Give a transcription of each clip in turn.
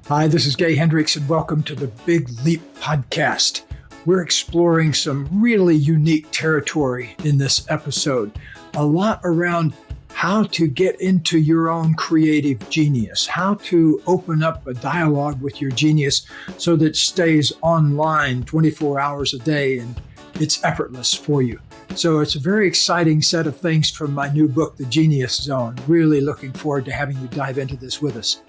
Hi, this is Gay Hendricks, and welcome to the Big Leap podcast. We're exploring some really unique territory in this episode, a lot around how to get into your own creative genius, how to open up a dialogue with your genius so that it stays online 24 hours a day and it's effortless for you. So it's a very exciting set of things from my new book, The Genius Zone. Really looking forward to having you dive into this with us.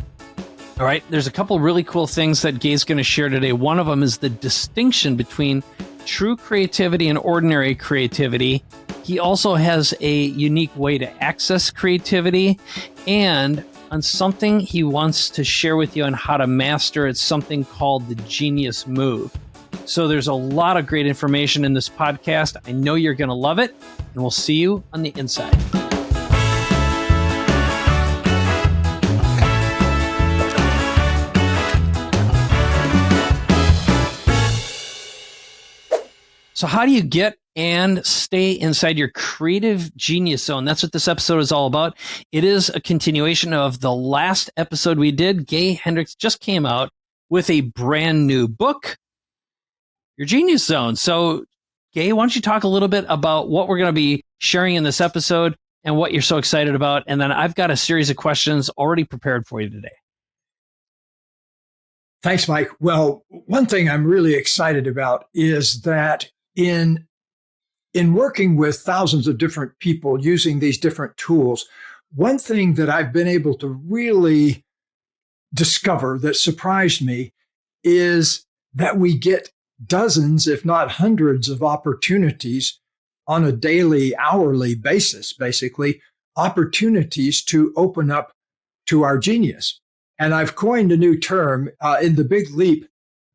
All right, there's a couple really cool things that Gay's going to share today. One of them is the distinction between true creativity and ordinary creativity. He also has a unique way to access creativity, and on something he wants to share with you on how to master. It's something called the genius move. So there's a lot of great information in this podcast. I know you're going to love it, and we'll see you on the inside. So how do you get and stay inside your creative genius zone? That's what this episode is all about. It is a continuation of the last episode we did. Gay Hendricks just came out with a brand new book, Your Genius Zone. So Gay, why don't you talk a little bit about what we're going to be sharing in this episode and what you're so excited about? And then I've got a series of questions already prepared for you today. Thanks, Mike. Well, one thing I'm really excited about is that in working with thousands of different people using these different tools, one thing that I've been able to really discover that surprised me is that we get dozens, if not hundreds, of opportunities on a daily, hourly basis, basically, opportunities to open up to our genius. And I've coined a new term in the Big Leap.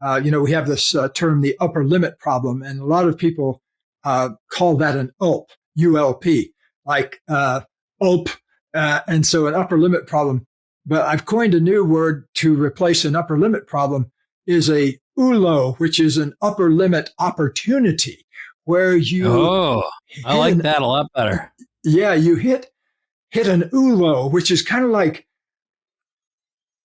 We have this term, the upper limit problem, and a lot of people call that an ULP, U-L-P, like ULP, and so an upper limit problem. But I've coined a new word to replace an upper limit problem is a ULO, which is an upper limit opportunity, where you... Oh, I like that a lot better. Yeah, you hit an ULO, which is kind of like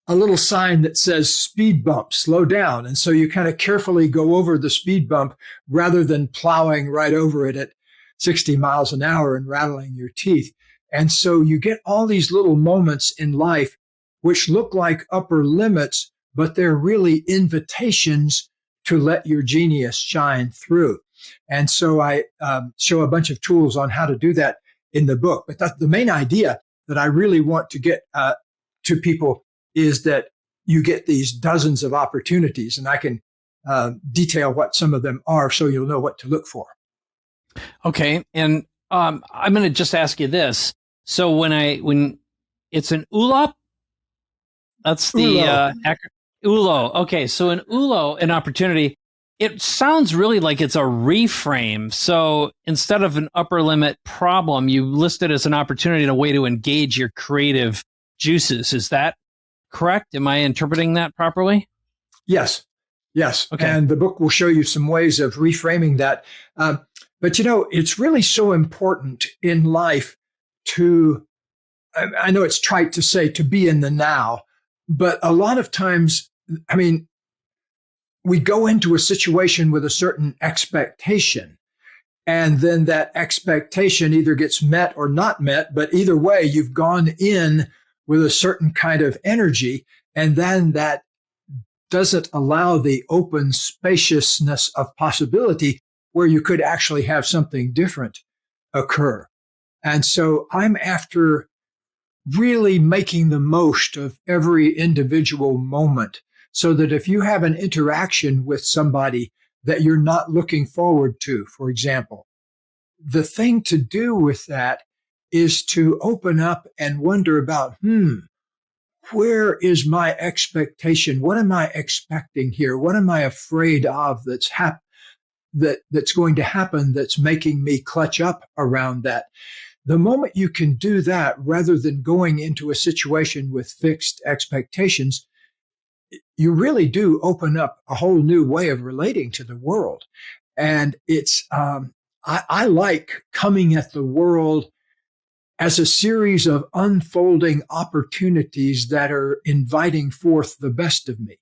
a little sign that says speed bump, slow down. And so you kind of carefully go over the speed bump rather than plowing right over it at 60 miles an hour and rattling your teeth. And so you get all these little moments in life which look like upper limits, but they're really invitations to let your genius shine through. And so I show a bunch of tools on how to do that in the book. But the main idea that I really want to get to people is that you get these dozens of opportunities, and I can detail what some of them are so you'll know what to look for. Okay. And I'm going to just ask you this. So when it's an ULOP, that's the ULO. Okay. So an ULO, an opportunity, it sounds really like it's a reframe. So instead of an upper limit problem, you list it as an opportunity and a way to engage your creative juices. Is that correct? Am I interpreting that properly? Yes. Okay. And the book will show you some ways of reframing that. But it's really so important in life to, I know it's trite to say to be in the now, but a lot of times, we go into a situation with a certain expectation, and then that expectation either gets met or not met, but either way, you've gone in with a certain kind of energy, and then that doesn't allow the open spaciousness of possibility where you could actually have something different occur. And so I'm after really making the most of every individual moment so that if you have an interaction with somebody that you're not looking forward to, for example, the thing to do with that is to open up and wonder about, where is my expectation? What am I expecting here? What am I afraid of that's going to happen that's making me clutch up around that? The moment you can do that, rather than going into a situation with fixed expectations, you really do open up a whole new way of relating to the world. And it's, I like coming at the world as a series of unfolding opportunities that are inviting forth the best of me.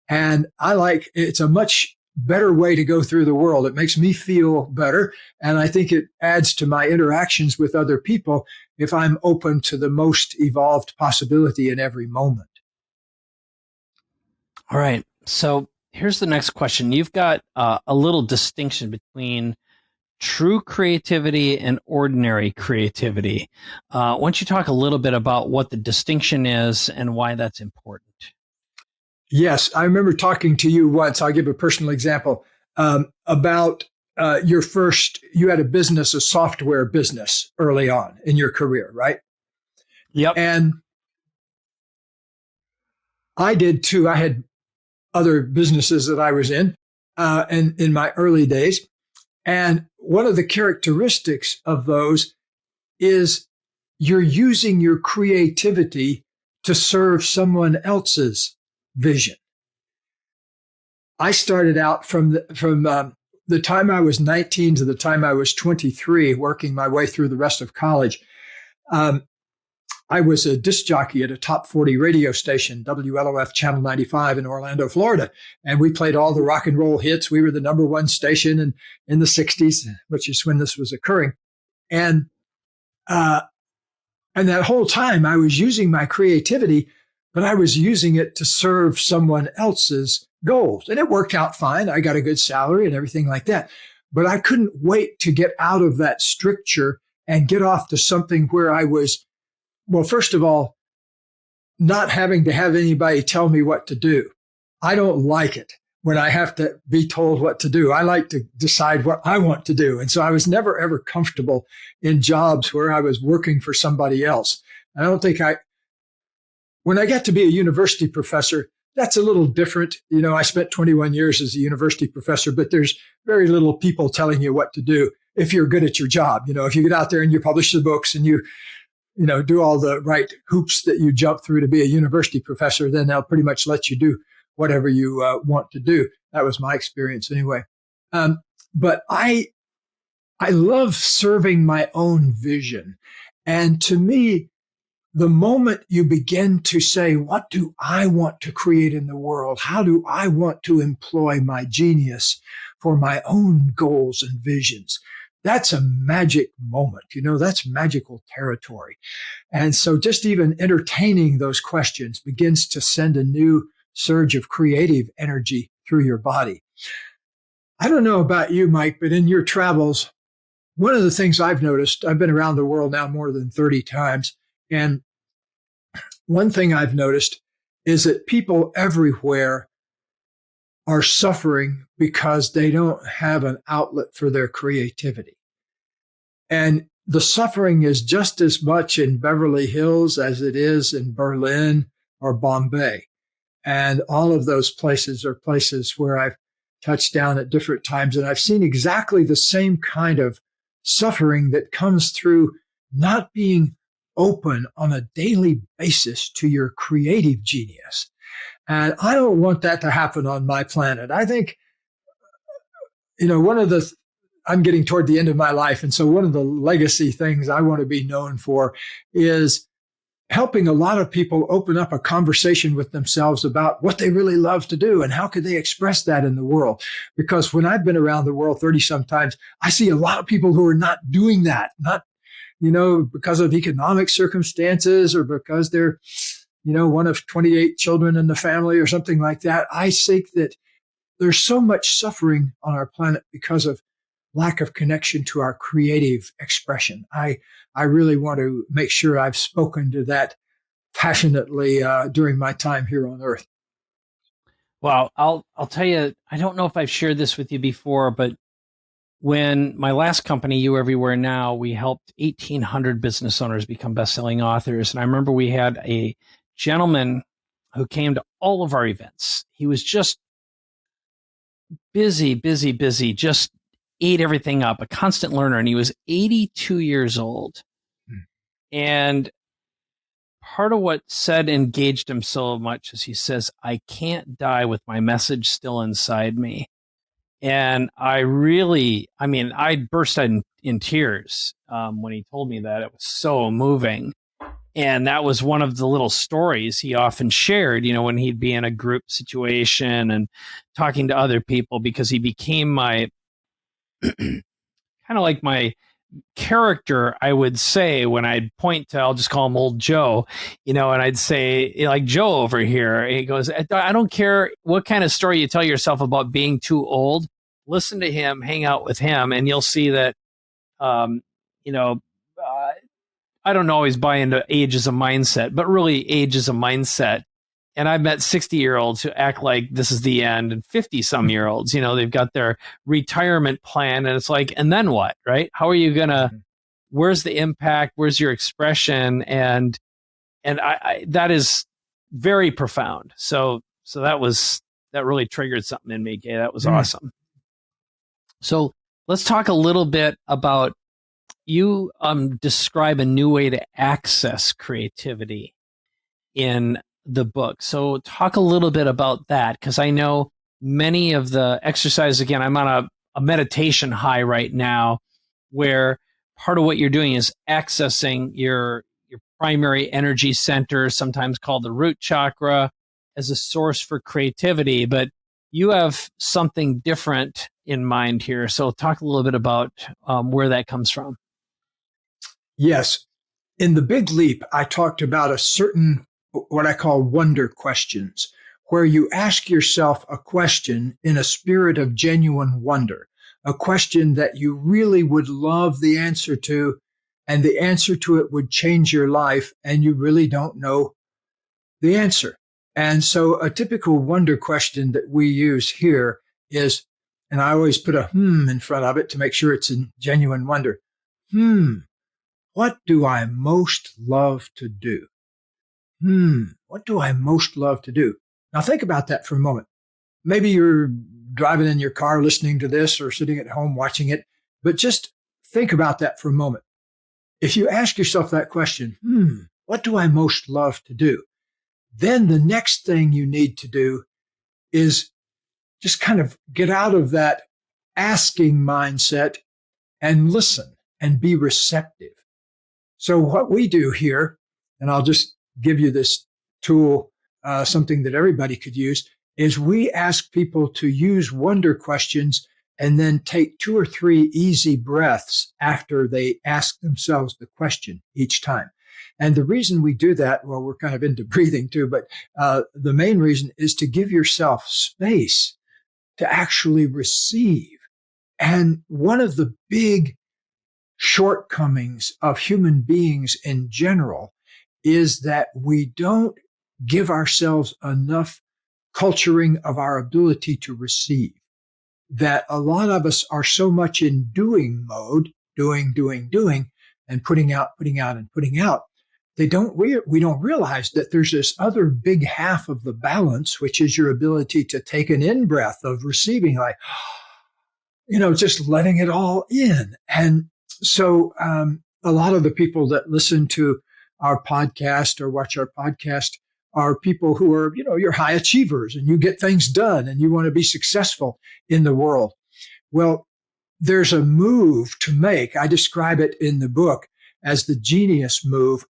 And it's a much better way to go through the world. It makes me feel better. And I think it adds to my interactions with other people if I'm open to the most evolved possibility in every moment. All right. So here's the next question. You've got a little distinction between true creativity and ordinary creativity. Why don't you talk a little bit about what the distinction is and why that's important? Yes, I remember talking to you once. I'll give a personal example about you had a business, a software business early on in your career, right? Yep. And I did too. I had other businesses that I was in, and in my early days. And one of the characteristics of those is you're using your creativity to serve someone else's vision. I started out from the time I was 19 to the time I was 23, working my way through the rest of college. I was a disc jockey at a top 40 radio station, WLOF Channel 95 in Orlando, Florida. And we played all the rock and roll hits. We were the number one station in the 60s, which is when this was occurring. And that whole time I was using my creativity, but I was using it to serve someone else's goals. And it worked out fine. I got a good salary and everything like that. But I couldn't wait to get out of that stricture and get off to something where I was, well, first of all, not having to have anybody tell me what to do. I don't like it when I have to be told what to do. I like to decide what I want to do. And so I was never, ever comfortable in jobs where I was working for somebody else. When I got to be a university professor, that's a little different. You know, I spent 21 years as a university professor, but there's very little people telling you what to do if you're good at your job. You know, if you get out there and you publish the books and you do all the right hoops that you jump through to be a university professor, then they'll pretty much let you do whatever you want to do. That was my experience anyway. But I love serving my own vision. And to me, the moment you begin to say, what do I want to create in the world? How do I want to employ my genius for my own goals and visions? That's a magic moment. That's magical territory. And so just even entertaining those questions begins to send a new surge of creative energy through your body. I don't know about you, Mike, but in your travels, one of the things I've noticed, I've been around the world now more than 30 times, and one thing I've noticed is that people everywhere are suffering because they don't have an outlet for their creativity. And the suffering is just as much in Beverly Hills as it is in Berlin or Bombay. And all of those places are places where I've touched down at different times. And I've seen exactly the same kind of suffering that comes through not being open on a daily basis to your creative genius. And I don't want that to happen on my planet. I think, I'm getting toward the end of my life. And so one of the legacy things I want to be known for is helping a lot of people open up a conversation with themselves about what they really love to do and how could they express that in the world. Because when I've been around the world 30 sometimes, I see a lot of people who are not doing that, not because of economic circumstances or because they're, one of 28 children in the family or something like that. I think that there's so much suffering on our planet because of lack of connection to our creative expression. I really want to make sure I've spoken to that passionately during my time here on Earth. Well, I'll tell you, I don't know if I've shared this with you before, but when my last company, You Everywhere Now, we helped 1,800 business owners become best-selling authors. And I remember we had a gentleman who came to all of our events. He was just busy, just ate everything up, a constant learner. And he was 82 years old. And part of what engaged him so much is he says, I can't die with my message still inside me. And I burst in tears when he told me that. It was so moving. And that was one of the little stories he often shared, when he'd be in a group situation and talking to other people, because he became my kind of like my character, I would say, when I'd point to, I'll just call him old Joe, and I'd say, like, Joe over here. He goes, I don't care what kind of story you tell yourself about being too old. Listen to him, hang out with him, and you'll see that, um, you know, uh, I don't always buy into age as a mindset, but really age is a mindset. And I've met 60-year-olds who act like this is the end, and 50-some-year-olds, they've got their retirement plan, and it's like, and then what, right? How are you going to, where's the impact? Where's your expression? And I that is very profound. So that really triggered something in me, Gay. That was awesome. So let's talk a little bit about, you describe a new way to access creativity in the book. So talk a little bit about that, because I know many of the exercises, again, I'm on a meditation high right now, where part of what you're doing is accessing your primary energy center, sometimes called the root chakra, as a source for creativity. But you have something different in mind here. So talk a little bit about where that comes from. Yes. In the Big Leap, I talked about a certain, what I call wonder questions, where you ask yourself a question in a spirit of genuine wonder, a question that you really would love the answer to, and the answer to it would change your life, and you really don't know the answer. And so a typical wonder question that we use here is, and I always put a in front of it to make sure it's in genuine wonder. What do I most love to do? What do I most love to do? Now think about that for a moment. Maybe you're driving in your car listening to this, or sitting at home watching it, but just think about that for a moment. If you ask yourself that question, what do I most love to do? Then the next thing you need to do is just kind of get out of that asking mindset and listen and be receptive. So what we do here, and I'll just give you this tool, something that everybody could use, is we ask people to use wonder questions and then take 2 or 3 easy breaths after they ask themselves the question each time. And the reason we do that, well, we're kind of into breathing too, but the main reason is to give yourself space to actually receive. And one of the big shortcomings of human beings in general is that we don't give ourselves enough culturing of our ability to receive. That a lot of us are so much in doing mode, doing, and putting out, and putting out. We don't realize that there's this other big half of the balance, which is your ability to take an in breath of receiving, like, just letting it all in. And so a lot of the people that listen to our podcast or watch our podcast are people who are, you're high achievers and you get things done and you want to be successful in the world. Well, there's a move to make. I describe it in the book as the genius move.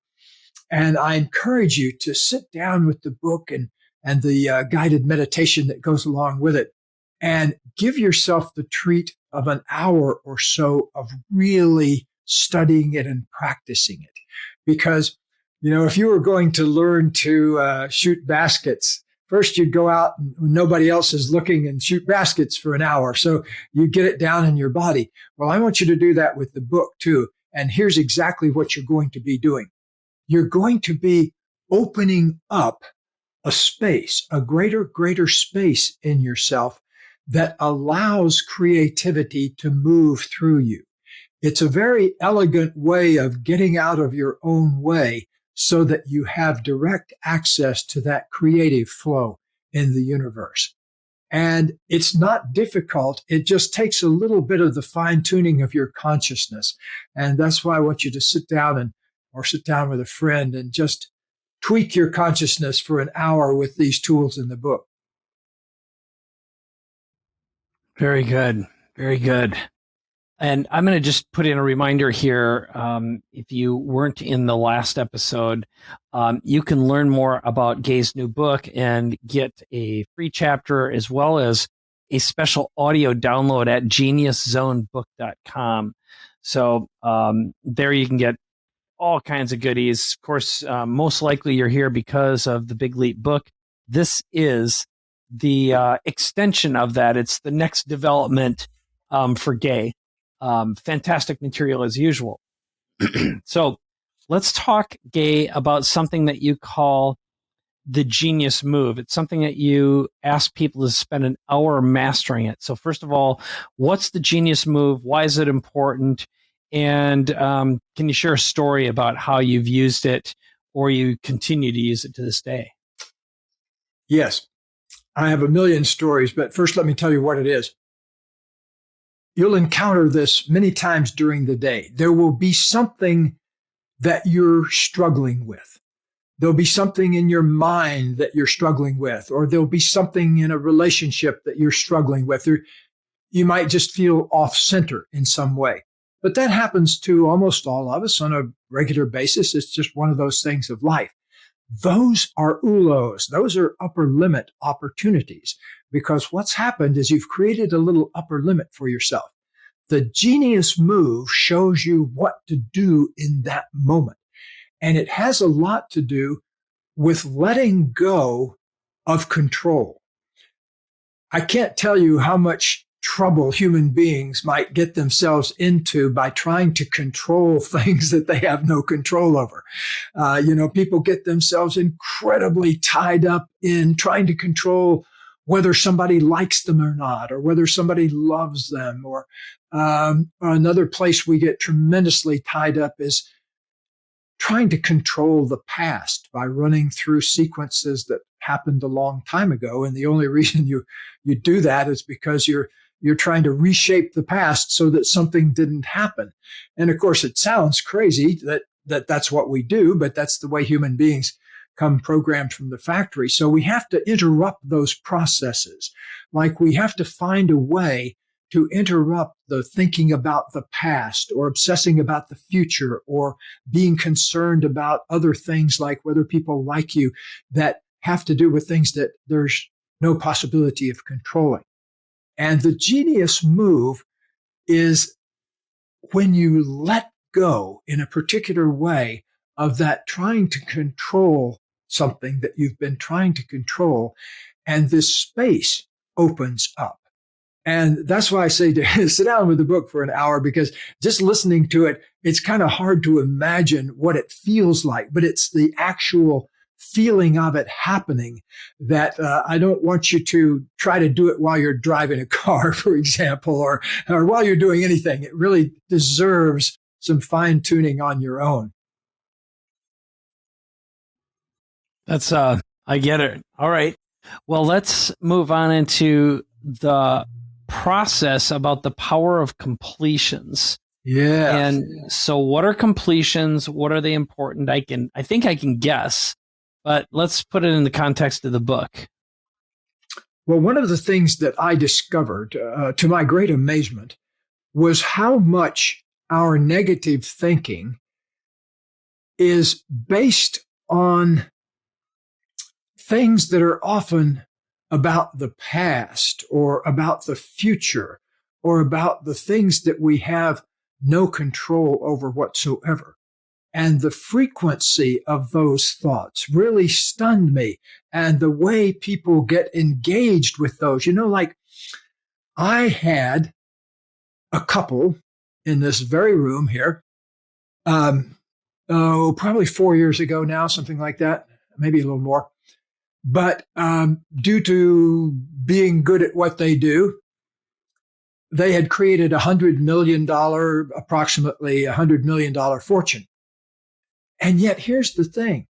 And I encourage you to sit down with the book and the guided meditation that goes along with it, and give yourself the treat of an hour or so of really studying it and practicing it. Because, if you were going to learn to shoot baskets, first you'd go out when nobody else is looking and shoot baskets for an hour. So you get it down in your body. Well, I want you to do that with the book too. And here's exactly what you're going to be doing. You're going to be opening up a space, a greater space in yourself that allows creativity to move through you. It's a very elegant way of getting out of your own way so that you have direct access to that creative flow in the universe. And it's not difficult. It just takes a little bit of the fine tuning of your consciousness. And that's why I want you to sit down with a friend and just tweak your consciousness for an hour with these tools in the book. Very good. Very good. And I'm going to just put in a reminder here. If you weren't in the last episode, you can learn more about Gay's new book and get a free chapter as well as a special audio download at geniuszonebook.com. So there you can get all kinds of goodies. Of course, most likely you're here because of the Big Leap book. This is the extension of that. It's the next development for Gay. Fantastic material as usual. So let's talk, Gay, about something that you call the genius move. It's something that you ask people to spend an hour mastering it. So first of all, what's the genius move? Why is it important? And can you share a story about how you've used it or you continue to use it to this day? Yes, I have a million stories, but first let me tell you what it is. You'll encounter this many times during the day. There will be something that you're struggling with. There'll be something in your mind that you're struggling with, or there'll be something in a relationship that you're struggling with. Or you might just feel off center in some way. But that happens to almost all of us on a regular basis. It's just one of those things of life. Those are ULOs. Those are upper limit opportunities, because what's happened is you've created a little upper limit for yourself. The genius move shows you what to do in that moment. And it has a lot to do with letting go of control. I can't tell you how much trouble human beings might get themselves into by trying to control things that they have no control over. People get themselves incredibly tied up in trying to control whether somebody likes them or not, or whether somebody loves them. Or another place we get tremendously tied up is trying to control the past by running through sequences that happened a long time ago. And the only reason you do that is because you're trying to reshape the past so that something didn't happen. And of course, it sounds crazy that's what we do, but that's the way human beings come programmed from the factory. So we have to interrupt those processes. Like we have to find a way to interrupt the thinking about the past or obsessing about the future or being concerned about other things like whether people like you that have to do with things that there's no possibility of controlling. And the genius move is when you let go in a particular way of that trying to control something that you've been trying to control, and this space opens up. And that's why I say to sit down with the book for an hour, because just listening to it, it's kind of hard to imagine what it feels like, but it's the actual feeling of it happening that I don't want you to try to do it while you're driving a car, for example, or while you're doing anything. It really deserves some fine tuning on your own. That's, I get it. All right. Well, let's move on into the process about the power of completions. Yeah. And so what are completions? What are they important? I think I can guess, but let's put it in the context of the book. Well, one of the things that I discovered, to my great amazement, was how much our negative thinking is based on things that are often about the past or about the future or about the things that we have no control over whatsoever. And the frequency of those thoughts really stunned me. And the way people get engaged with those, like I had a couple in this very room here, probably 4 years ago now, something like that, maybe a little more. But due to being good at what they do, they had created approximately $100 million fortune. And yet, here's the thing.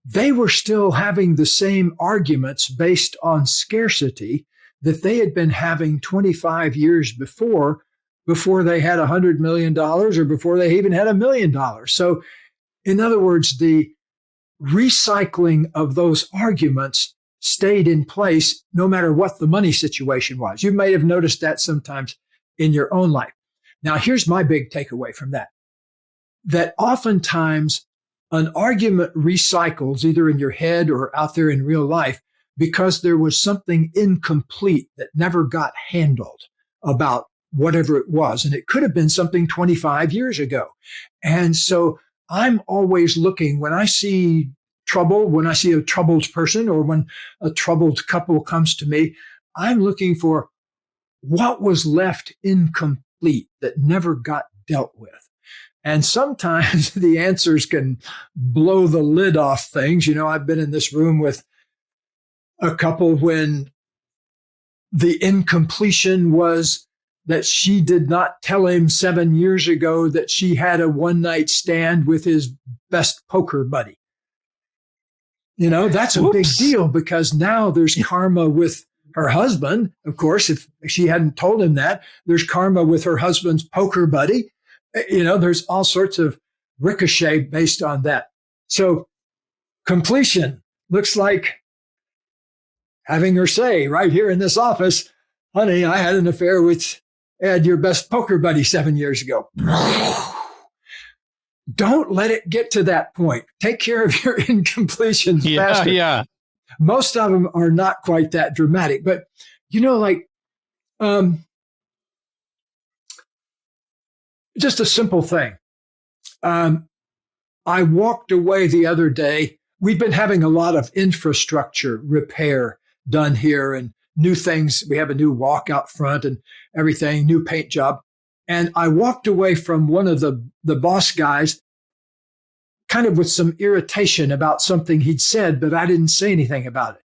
They were still having the same arguments based on scarcity that they had been having 25 years before they had $100 million or before they even had $1 million. So, in other words, the recycling of those arguments stayed in place no matter what the money situation was. You may have noticed that sometimes in your own life. Now, here's my big takeaway from that, that oftentimes an argument recycles either in your head or out there in real life because there was something incomplete that never got handled about whatever it was. And it could have been something 25 years ago. And so I'm always looking when I see trouble, when I see a troubled person or when a troubled couple comes to me, I'm looking for what was left incomplete that never got dealt with. And sometimes the answers can blow the lid off things. You know, I've been in this room with a couple when the incompletion was that she did not tell him 7 years ago that she had a one-night stand with his best poker buddy. You know, that's a big deal because now there's karma with her husband. Of course, if she hadn't told him that, there's karma with her husband's poker buddy. You know, there's all sorts of ricochet based on that. So completion looks like having her say right here in this office, honey, I had an affair with Ed, your best poker buddy 7 years ago. Don't let it get to that point. Take care of your incompletions faster. Yeah. Most of them are not quite that dramatic, but you know, like, just a simple thing. I walked away the other day. We've been having a lot of infrastructure repair done here and new things. We have a new walk out front and everything, new paint job. And I walked away from one of the boss guys kind of with some irritation about something he'd said, but I didn't say anything about it.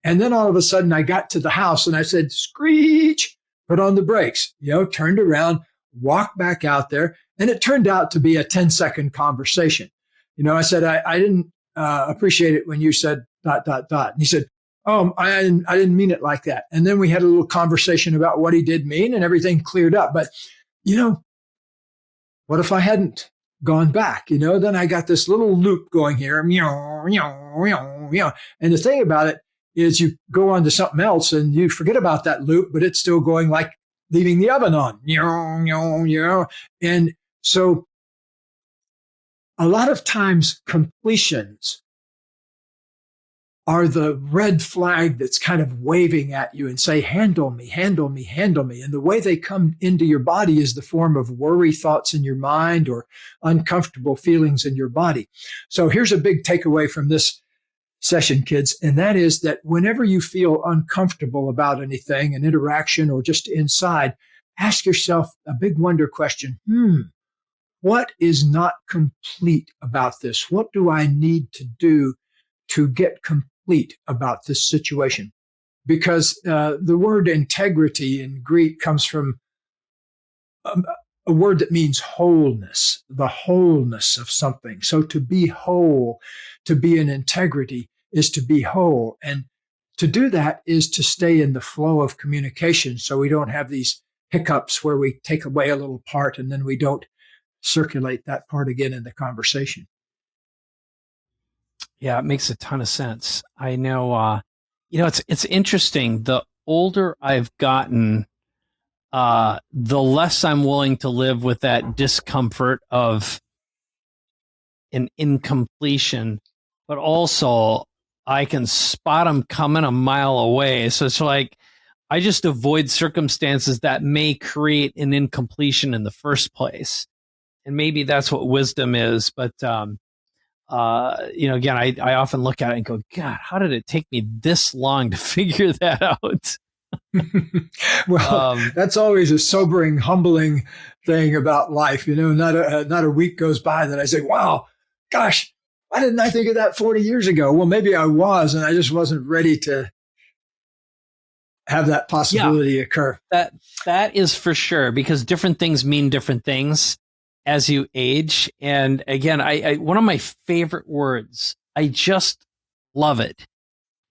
And then all of a sudden I got to the house and I said, screech, put on the brakes, you know, turned around, walked back out there. And it turned out to be a 10-second conversation. You know, I said, I didn't appreciate it when you said ... And he said, oh, I didn't mean it like that. And then we had a little conversation about what he did mean and everything cleared up. But, you know, what if I hadn't gone back? You know, then I got this little loop going here. And the thing about it is you go on to something else and you forget about that loop, but it's still going like leaving the oven on. And so a lot of times completions are the red flag that's kind of waving at you and say, handle me, handle me, handle me. And the way they come into your body is the form of worry thoughts in your mind or uncomfortable feelings in your body. So here's a big takeaway from this session, kids. And that is that whenever you feel uncomfortable about anything, an interaction or just inside, ask yourself a big wonder question. What is not complete about this? What do I need to do to get complete about this situation? Because the word integrity in Greek comes from a word that means wholeness, the wholeness of something. So to be whole, to be in integrity is to be whole. And to do that is to stay in the flow of communication so we don't have these hiccups where we take away a little part and then we don't circulate that part again in the conversation. Yeah, it makes a ton of sense. I know, it's interesting. The older I've gotten, the less I'm willing to live with that discomfort of an incompletion, but also I can spot them coming a mile away. So it's like, I just avoid circumstances that may create an incompletion in the first place. And maybe that's what wisdom is. But, again, I often look at it and go, God, how did it take me this long to figure that out? Well, that's always a sobering, humbling thing about life. You know, not a week goes by that I say, wow, gosh, why didn't I think of that 40 years ago? Well, maybe I was, and I just wasn't ready to have that possibility occur. That is for sure, because different things mean different things as you age. And again, I one of my favorite words, I just love it,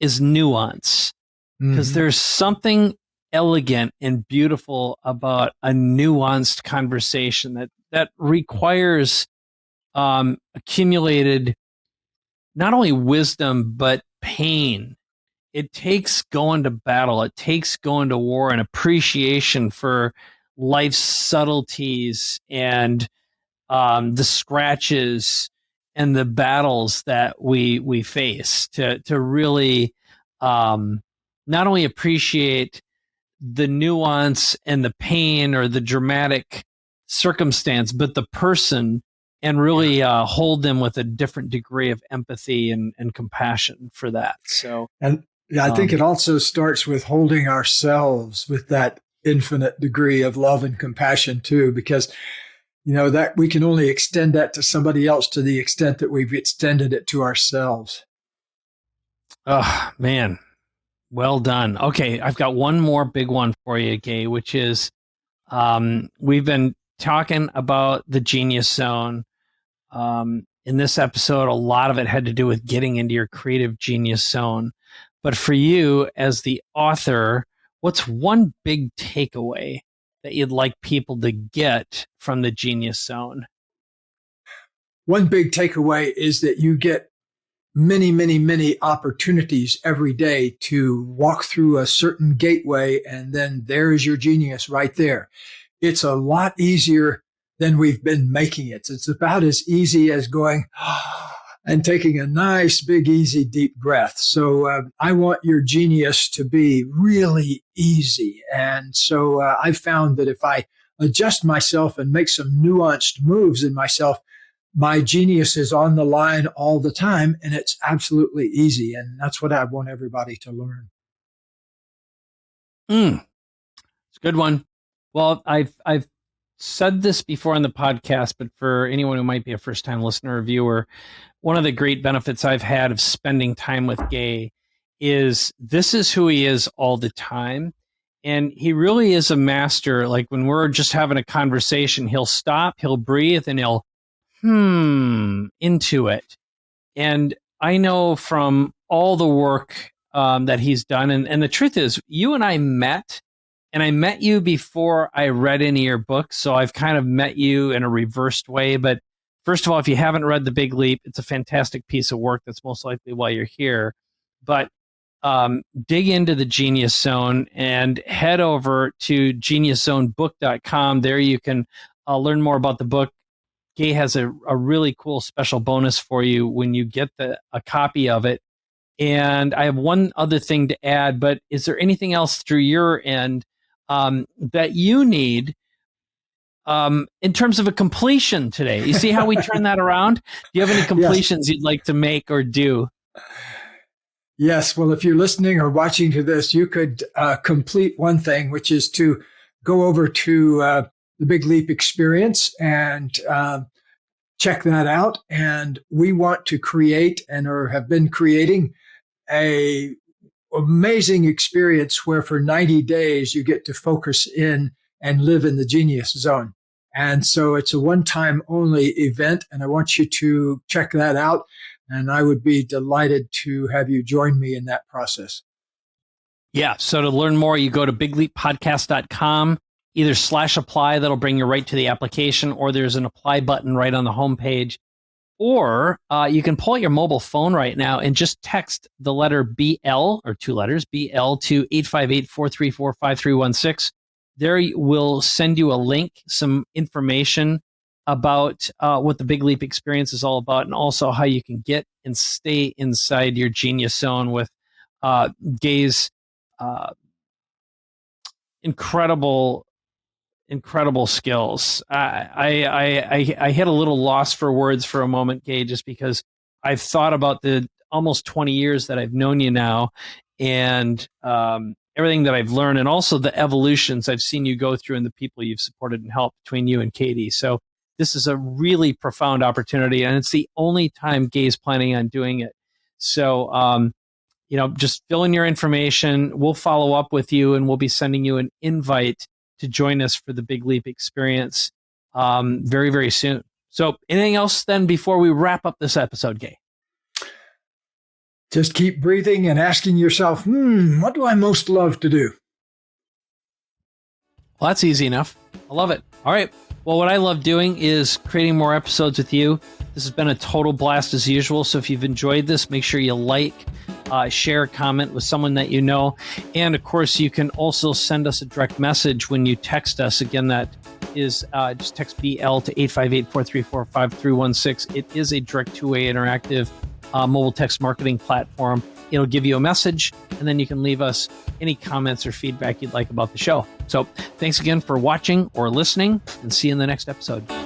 is nuance. Because there's something elegant and beautiful about a nuanced conversation that requires accumulated not only wisdom, but pain it takes going to battle. It takes going to war and appreciation for life's subtleties and the scratches and the battles that we face to really not only appreciate the nuance and the pain or the dramatic circumstance, but the person, and really hold them with a different degree of empathy and compassion for that. So, and I think it also starts with holding ourselves with that infinite degree of love and compassion too, because that we can only extend that to somebody else to the extent that we've extended it to ourselves. Oh, man. Well done. Okay, I've got one more big one for you, Gay, which is we've been talking about the genius zone. In this episode, a lot of it had to do with getting into your creative genius zone. But for you, as the author, what's one big takeaway that you'd like people to get from the genius zone? One big takeaway is that you get many, many, many opportunities every day to walk through a certain gateway, and then there's your genius right there. It's a lot easier than we've been making it. It's about as easy as going and taking a nice, big, easy, deep breath. So I want your genius to be really easy. And so I found that if I adjust myself and make some nuanced moves in myself, my genius is on the line all the time, and it's absolutely easy. And that's what I want everybody to learn. It's a good one. Well, I've said this before on the podcast, but for anyone who might be a first-time listener or viewer, one of the great benefits I've had of spending time with Gay is this is who he is all the time. And he really is a master. Like when we're just having a conversation, he'll stop, he'll breathe, and he'll into it. And I know from all the work that he's done, and the truth is, you and I met, and I met you before I read any of your books, so I've kind of met you in a reversed way. But first of all, if you haven't read The Big Leap, it's a fantastic piece of work. That's most likely why you're here. But dig into the Genius Zone and head over to geniuszonebook.com. There you can learn more about the book. Gay has a really cool special bonus for you when you get a copy of it. And I have one other thing to add, but is there anything else through your end that you need in terms of a completion today? You see how we turn that around? Do you have any completions you'd like to make or do? Yes. Well, if you're listening or watching to this, you could complete one thing, which is to go over to the Big Leap Experience and check that out. And we want to create or have been creating a amazing experience where for 90 days you get to focus in and live in the genius zone. And so it's a one-time only event, and I want you to check that out. And I would be delighted to have you join me in that process. Yeah. So to learn more, you go to bigleappodcast.com, either /apply, that'll bring you right to the application, or there's an apply button right on the homepage. Or you can pull out your mobile phone right now and just text the letter BL, or two letters, BL, to 858-434-5316. There will send you a link, some information about what the Big Leap Experience is all about, and also how you can get and stay inside your genius zone with Gay's incredible skills. I hit a little loss for words for a moment, Gay, just because I've thought about the almost 20 years that I've known you now, and everything that I've learned, and also the evolutions I've seen you go through and the people you've supported and helped between you and Katie. So this is a really profound opportunity, and it's the only time Gay's planning on doing it. So, just fill in your information. We'll follow up with you, and we'll be sending you an invite to join us for the Big Leap Experience very, very soon. So anything else then before we wrap up this episode, Gay? Just keep breathing and asking yourself, what do I most love to do? Well, that's easy enough. I love it. All right. Well, what I love doing is creating more episodes with you. This has been a total blast as usual. So if you've enjoyed this, make sure you like, share a comment with someone that you know. And of course, you can also send us a direct message when you text us. Again, that is just text BL to 858-434-5316. It is a direct two-way interactive mobile text marketing platform. It'll give you a message, and then you can leave us any comments or feedback you'd like about the show. So thanks again for watching or listening, and see you in the next episode.